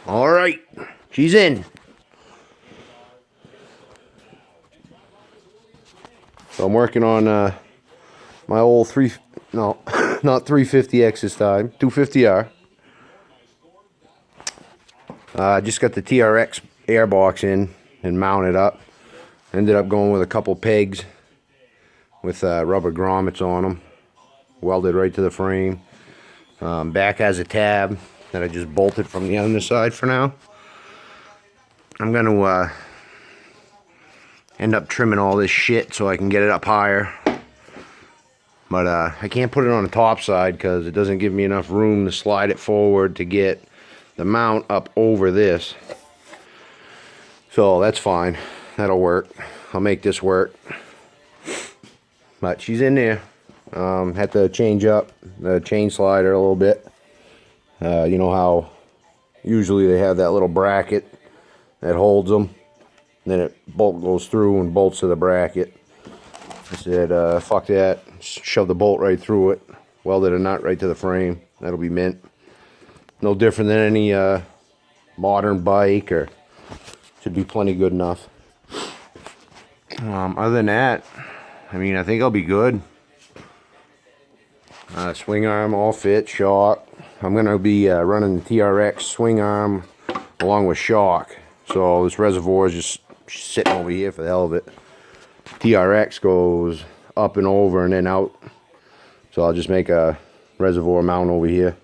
All right, she's in. So I'm working on my old not 350X this time, 250R. Just got the TRX airbox in and mounted up. Ended up going with a couple pegs with rubber grommets on them, welded right to the frame. Back has a tab that I just bolted from the underside for now. I'm going to end up trimming all this shit so I can get it up higher. But I can't put it on the top side because it doesn't give me enough room to slide it forward to get the mount up over this. So that's fine. That'll work. I'll make this work. But she's in there. Had to change up the chain slider a little bit. You know how usually they have that little bracket that holds them. Then it bolt goes through and bolts to the bracket. I said, fuck that. Shove the bolt right through it. Welded a nut right to the frame. That'll be mint. No different than any modern bike, or should be plenty good enough. Other than that, I mean, I think I'll be good. Swing arm all fit, shock. I'm going to be running the TRX swing arm along with shock. So this reservoir is just sitting over here for the hell of it. TRX goes up and over and then out. So I'll just make a reservoir mount over here.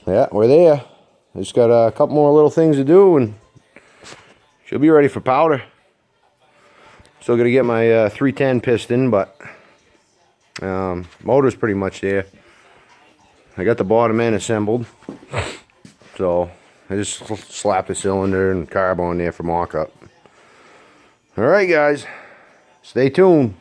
Yeah, we're there. Just got a couple more little things to do and she'll be ready for powder. Still got to get my 310 piston, but motor's pretty much there. I got the bottom end assembled, so I just slapped the cylinder and carb on there for mock-up. Alright guys, stay tuned.